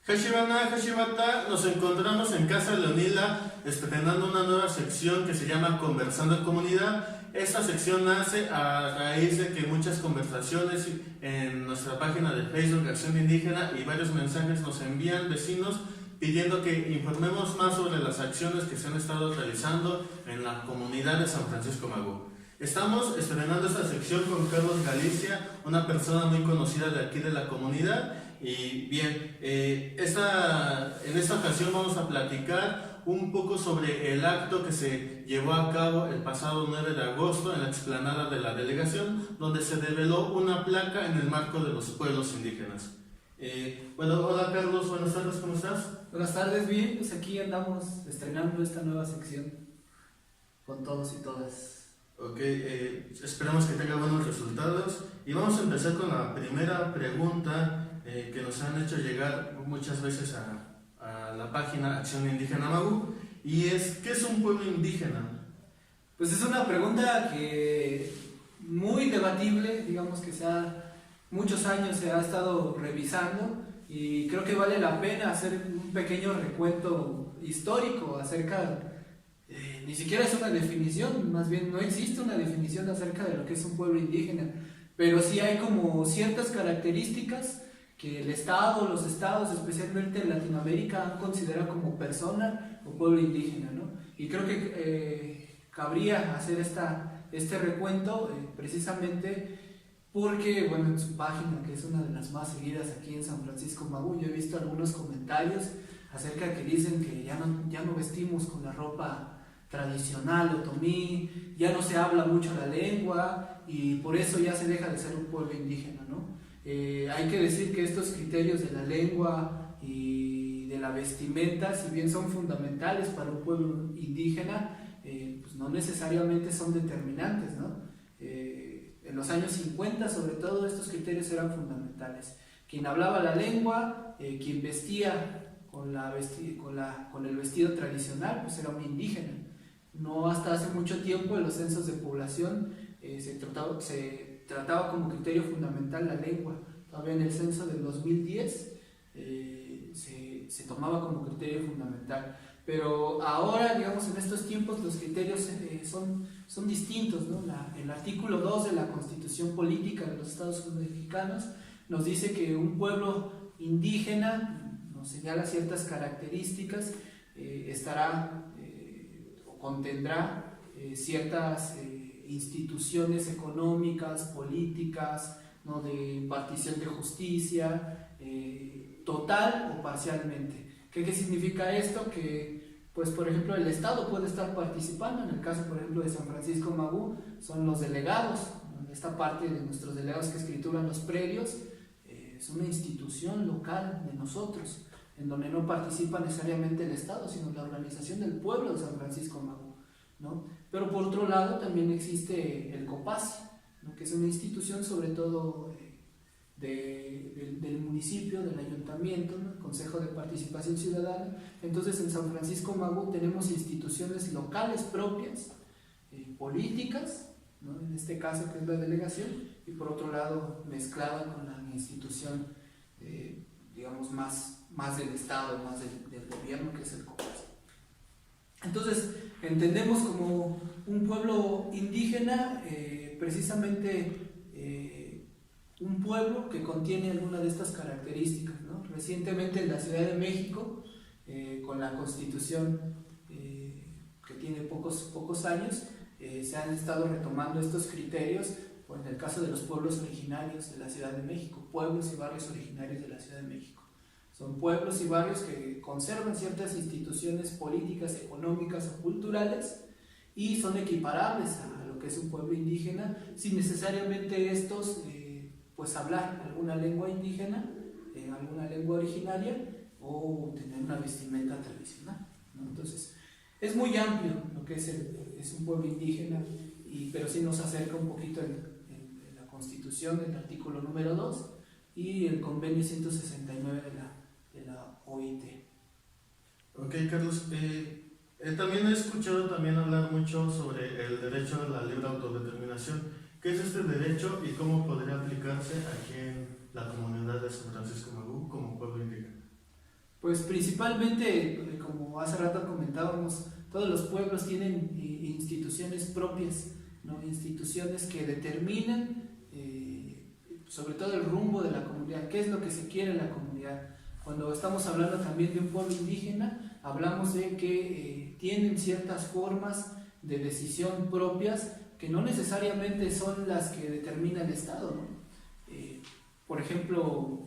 Hashibana, Hashibata, nos encontramos en Casa Leonila estrenando una nueva sección que se llama Conversando en Comunidad. Esta sección nace a raíz de que muchas conversaciones en nuestra página de Facebook Acción Indígena y varios mensajes nos envían vecinos pidiendo que informemos más sobre las acciones que se han estado realizando en la comunidad de San Francisco Magú. Estamos estrenando esta sección con Carlos Galicia, una persona muy conocida de aquí de la comunidad. Y bien, en esta ocasión vamos a platicar un poco sobre el acto que se llevó a cabo el pasado 9 de agosto en la explanada de la delegación, donde se develó una placa en el marco de los pueblos indígenas. Hola Carlos, buenas tardes, ¿cómo estás? Buenas tardes, bien, pues aquí andamos estrenando esta nueva sección con todos y todas. Ok, esperamos que tenga buenos resultados y vamos a empezar con la primera pregunta que nos han hecho llegar muchas veces a la página Acción Indígena Magú, y es, ¿qué es un pueblo indígena? Pues es una pregunta que muy debatible, digamos que muchos años se ha estado revisando y creo que vale la pena hacer un pequeño recuento histórico acerca, ni siquiera es una definición, más bien no existe una definición acerca de lo que es un pueblo indígena, pero sí hay como ciertas características que el Estado, los estados, especialmente en Latinoamérica, han considerado como persona o pueblo indígena, ¿no? Y creo que cabría hacer este recuento precisamente porque, bueno, en su página, que es una de las más seguidas aquí en San Francisco Magú, yo he visto algunos comentarios acerca que dicen que ya no vestimos con la ropa tradicional otomí, ya no se habla mucho la lengua y por eso ya se deja de ser un pueblo indígena, ¿no? Hay que decir que estos criterios de la lengua y de la vestimenta, si bien son fundamentales para un pueblo indígena, pues no necesariamente son determinantes, ¿no? En los años 50, sobre todo, estos criterios eran fundamentales. Quien hablaba la lengua, quien vestía con el vestido tradicional, pues era un indígena. No hasta hace mucho tiempo en los censos de población se trataba como criterio fundamental la lengua. Todavía en el censo del 2010 se tomaba como criterio fundamental. Pero ahora, digamos, en estos tiempos los criterios son distintos, ¿no? El artículo 2 de la Constitución Política de los Estados Mexicanos nos dice que un pueblo indígena nos señala ciertas características, o contendrá ciertas instituciones económicas, políticas, ¿no? De impartición de justicia, total o parcialmente. ¿Qué significa esto? Que, pues, por ejemplo, el Estado puede estar participando. En el caso, por ejemplo, de San Francisco Magú, son los delegados. Esta parte de nuestros delegados que escrituran los predios es una institución local de nosotros, en donde no participa necesariamente el Estado, sino la organización del pueblo de San Francisco Magú, ¿no? Pero por otro lado también existe el COPACI, ¿no? Que es una institución sobre todo del municipio, del ayuntamiento, ¿no? El Consejo de Participación Ciudadana. Entonces en San Francisco Magú tenemos instituciones locales propias, políticas, ¿no? En este caso que es la delegación, y por otro lado mezclada con la institución digamos más del Estado, más del gobierno, que es el COPACI. Entonces entendemos como un pueblo indígena precisamente un pueblo que contiene alguna de estas características, ¿no? Recientemente en la Ciudad de México, con la Constitución que tiene pocos años, se han estado retomando estos criterios, o en el caso de los pueblos originarios de la Ciudad de México, pueblos y barrios originarios de la Ciudad de México. Son pueblos y barrios que conservan ciertas instituciones políticas, económicas o culturales y son equiparables a lo que es un pueblo indígena, sin necesariamente estos pues hablar alguna lengua indígena, alguna lengua originaria o tener una vestimenta tradicional, ¿no? Entonces es muy amplio lo que es un pueblo indígena, pero sí nos acerca un poquito en la Constitución, el artículo número 2 y el convenio 169 de la OIT. Ok, Carlos, también he escuchado hablar mucho sobre el derecho a la libre autodeterminación. ¿Qué es este derecho y cómo podría aplicarse aquí en la comunidad de San Francisco Magú como pueblo indígena? Pues principalmente, como hace rato comentábamos, todos los pueblos tienen instituciones propias, ¿no? Instituciones que determinan sobre todo el rumbo de la comunidad, qué es lo que se quiere en la comunidad. Cuando estamos hablando también de un pueblo indígena, hablamos de que tienen ciertas formas de decisión propias que no necesariamente son las que determina el Estado, ¿no? Por ejemplo,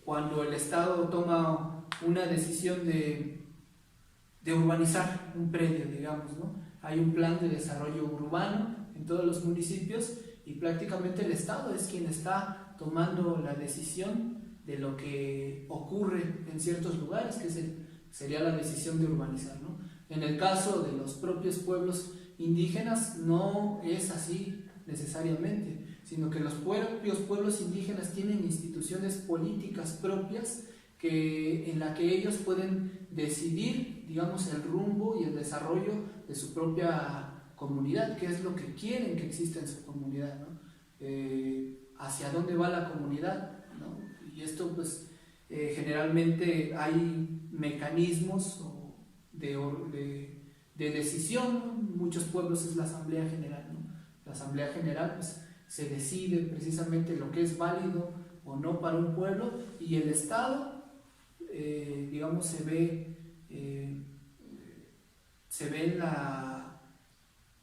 cuando el Estado toma una decisión de urbanizar un predio, digamos, ¿no? Hay un plan de desarrollo urbano en todos los municipios y prácticamente el Estado es quien está tomando la decisión de lo que ocurre en ciertos lugares, que sería la decisión de urbanizar, ¿no? En el caso de los propios pueblos indígenas no es así necesariamente, sino que los propios pueblos indígenas tienen instituciones políticas propias en la que ellos pueden decidir, digamos, el rumbo y el desarrollo de su propia comunidad, qué es lo que quieren que exista en su comunidad, ¿no? Hacia dónde va la comunidad, ¿no? Y esto pues generalmente hay mecanismos de decisión, ¿no? En muchos pueblos es la asamblea general, ¿no? La asamblea general pues se decide precisamente lo que es válido o no para un pueblo, y el Estado digamos se ve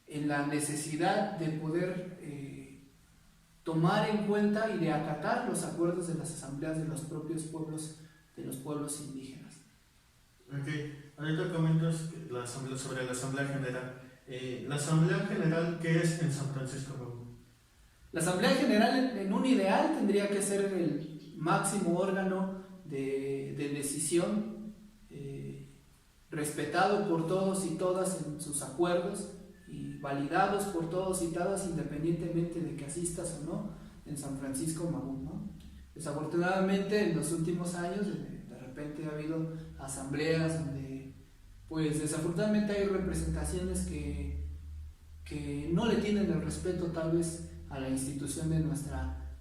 en la necesidad de poder tomar en cuenta y de acatar los acuerdos de las asambleas de los propios pueblos, de los pueblos indígenas. Ok, ahorita comentas sobre la Asamblea General. ¿La Asamblea General qué es en San Francisco Magú? La Asamblea General en un ideal tendría que ser el máximo órgano de decisión, respetado por todos y todas en sus acuerdos y validados por todos y todas independientemente de que asistas o no en San Francisco Magú, ¿no? Desafortunadamente en los últimos años de repente ha habido asambleas donde pues desafortunadamente hay representaciones que no le tienen el respeto tal vez a la institución de nuestra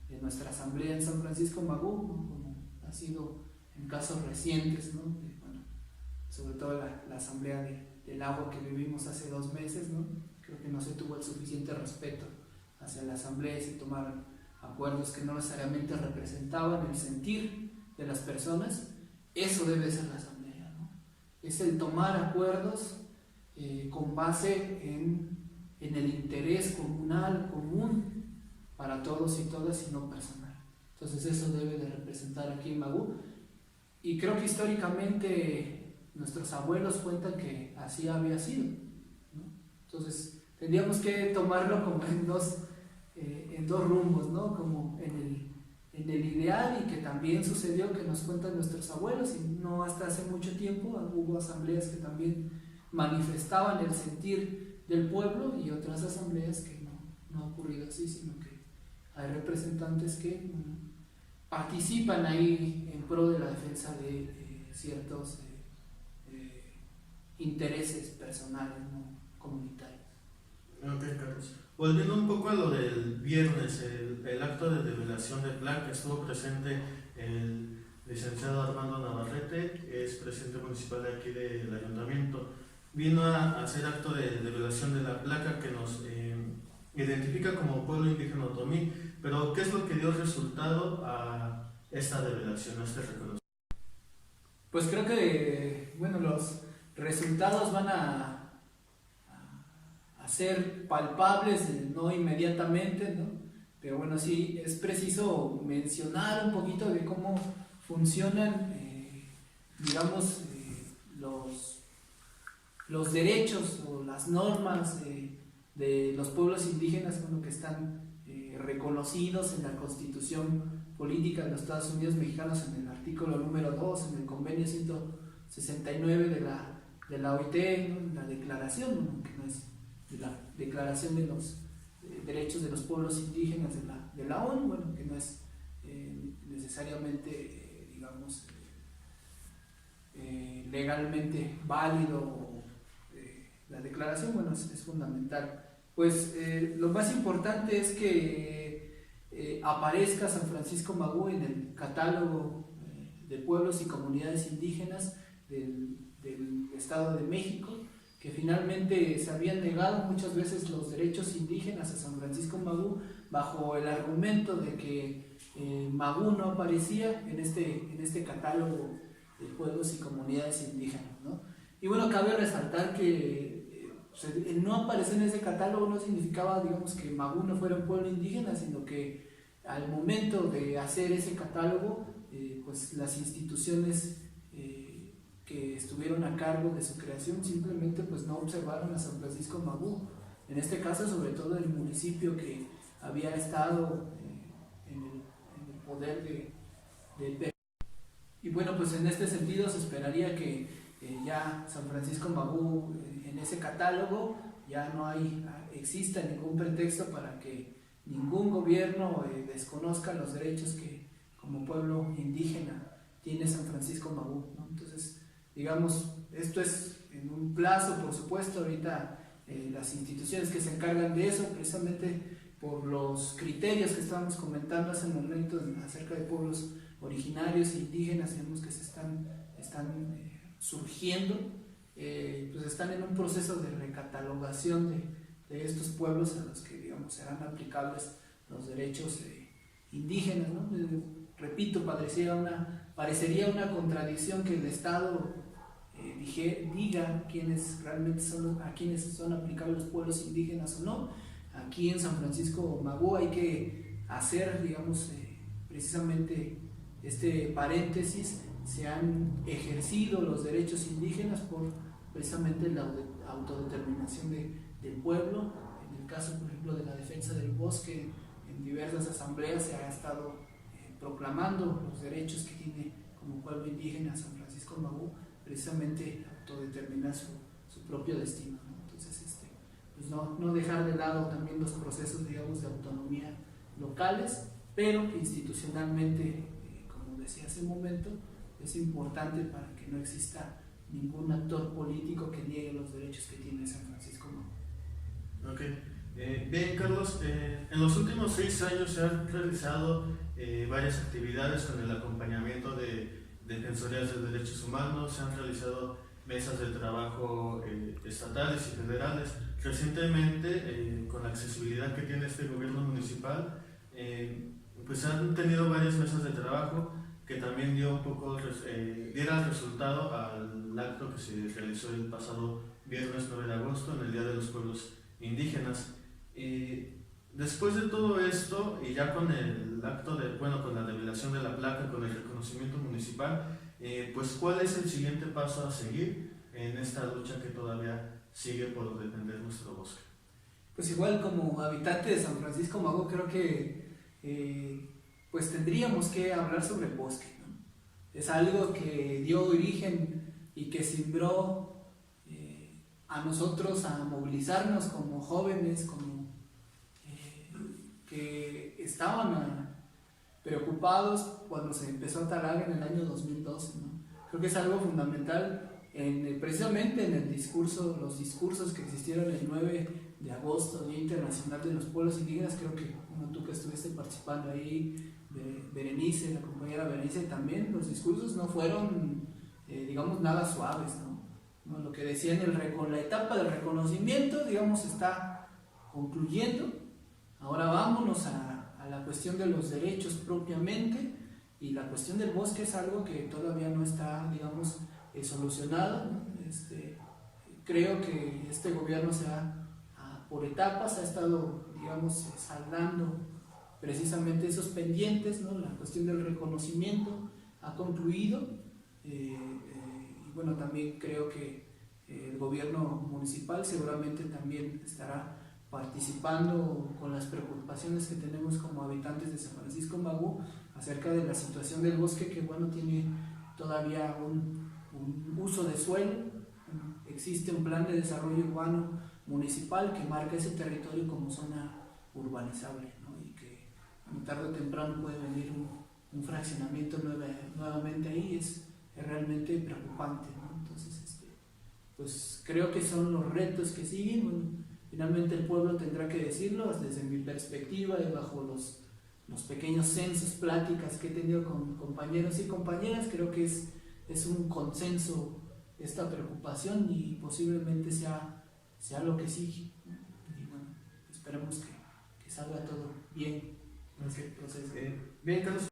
asamblea en San Francisco Magú, ¿no? Como ha sido en casos recientes, ¿no? Sobre todo la asamblea del agua que vivimos hace 2 meses, ¿no? Creo que no se tuvo el suficiente respeto hacia la asamblea y se tomaron acuerdos que no necesariamente representaban el sentir de las personas. Eso debe ser la asamblea, ¿no? Es el tomar acuerdos con base en el interés comunal, común para todos y todas y no personal. Entonces eso debe de representar aquí en Magú, y creo que históricamente nuestros abuelos cuentan que así había sido, ¿no? Entonces tendríamos que tomarlo como en dos rumbos, ¿no? Como en el ideal, y que también sucedió que nos cuentan nuestros abuelos, y no hasta hace mucho tiempo hubo asambleas que también manifestaban el sentir del pueblo, y otras asambleas que no ha ocurrido así, sino que hay representantes que participan ahí en pro de la defensa de ciertos intereses personales, ¿no? Comunitarios. Ok, Carlos. Volviendo un poco a lo del viernes, el acto de develación de placa, estuvo presente el licenciado Armando Navarrete, es presidente municipal de aquí del ayuntamiento. Vino a hacer acto de develación de la placa que nos identifica como pueblo indígena otomí, pero ¿qué es lo que dio resultado a esta develación, a este reconocimiento? Pues creo que, bueno, los resultados van a ser palpables, no inmediatamente, ¿no? Pero bueno, sí es preciso mencionar un poquito de cómo funcionan, digamos, los derechos o las normas de los pueblos indígenas, bueno, que están reconocidos en la Constitución Política de los Estados Unidos Mexicanos, en el artículo número 2, en el convenio 169 de la OIT, ¿no? En la declaración, ¿no? Que no es de la Declaración de los Derechos de los Pueblos Indígenas de la ONU, bueno, que no es necesariamente, digamos, legalmente válido. La declaración, bueno, es fundamental. Pues lo más importante es que aparezca San Francisco Magú en el catálogo de pueblos y comunidades indígenas del Estado de México, que finalmente se habían negado muchas veces los derechos indígenas a San Francisco Magú bajo el argumento de que Magú no aparecía en este catálogo de pueblos y comunidades indígenas, ¿no? Y bueno, cabe resaltar que el no aparecer en ese catálogo no significaba, digamos, que Magú no fuera un pueblo indígena, sino que al momento de hacer ese catálogo, pues las instituciones que estuvieron a cargo de su creación simplemente pues no observaron a San Francisco Magú, en este caso sobre todo el municipio que había estado en el poder de Perú. Y bueno, pues en este sentido se esperaría que ya San Francisco Magú en ese catálogo ya no exista ningún pretexto para que ningún gobierno desconozca los derechos que como pueblo indígena tiene San Francisco Magú, ¿no? Entonces, digamos, esto es en un plazo, por supuesto, ahorita las instituciones que se encargan de eso, precisamente por los criterios que estábamos comentando hace un momento acerca de pueblos originarios e indígenas, digamos que se están surgiendo, pues están en un proceso de recatalogación de estos pueblos a los que, digamos, serán aplicables los derechos indígenas, ¿no? Repito, parecería una contradicción que el Estado diga quiénes realmente a quiénes son aplicables los pueblos indígenas o no. Aquí en San Francisco Magú hay que hacer, digamos, precisamente este paréntesis: se han ejercido los derechos indígenas por precisamente la autodeterminación del pueblo. En el caso, por ejemplo, de la defensa del bosque, en diversas asambleas se ha estado proclamando los derechos que tiene como pueblo indígena San Francisco Magú, precisamente autodeterminar su propio destino, ¿no? Entonces, pues no dejar de lado también los procesos, digamos, de autonomía locales, pero institucionalmente, como decía hace un momento, es importante para que no exista ningún actor político que niegue los derechos que tiene San Francisco Magú. Ok. Bien, Carlos, en los últimos 6 años se han realizado varias actividades con el acompañamiento de defensorías de derechos humanos, se han realizado mesas de trabajo estatales y federales. Recientemente, con la accesibilidad que tiene este gobierno municipal, pues han tenido varias mesas de trabajo que también diera resultado al acto que se realizó el pasado viernes 9 de agosto en el Día de los Pueblos Indígenas. Después de todo esto, y ya con el acto con la revelación de la placa, con el reconocimiento municipal, pues ¿cuál es el siguiente paso a seguir en esta lucha que todavía sigue por defender nuestro bosque? Pues igual, como habitante de San Francisco Magú, creo que pues tendríamos que hablar sobre el bosque, ¿no? Es algo que dio origen y que sembró a nosotros a movilizarnos como jóvenes, como que estaban preocupados cuando se empezó a talar en el año 2012, ¿no? Creo que es algo fundamental precisamente en los discursos que existieron el 9 de agosto, Día Internacional de los Pueblos Indígenas. Creo que tú que estuviste participando ahí, Berenice, la compañera Berenice también, los discursos no fueron, digamos, nada suaves, ¿no? Lo que decían, la etapa del reconocimiento, digamos, está concluyendo. Ahora vámonos a la cuestión de los derechos propiamente, y la cuestión del bosque es algo que todavía no está, digamos, solucionado, ¿no? Creo que este gobierno por etapas ha estado, digamos, saldando precisamente esos pendientes, ¿no? La cuestión del reconocimiento ha concluido, y bueno, también creo que el gobierno municipal seguramente también estará participando con las preocupaciones que tenemos como habitantes de San Francisco Magú acerca de la situación del bosque, que bueno, tiene todavía un uso de suelo. Existe un plan de desarrollo urbano municipal que marca ese territorio como zona urbanizable, ¿no? Y que tarde o temprano puede venir un fraccionamiento nuevamente ahí. Es realmente preocupante, ¿no? Entonces, pues creo que son los retos que siguen. Bueno, finalmente el pueblo tendrá que decirlo. Desde mi perspectiva y bajo los pequeños censos, pláticas que he tenido con compañeros y compañeras, creo que es un consenso esta preocupación y posiblemente sea lo que sigue, ¿no? Y bueno, esperemos que salga todo bien en ese proceso. Bien, Carlos.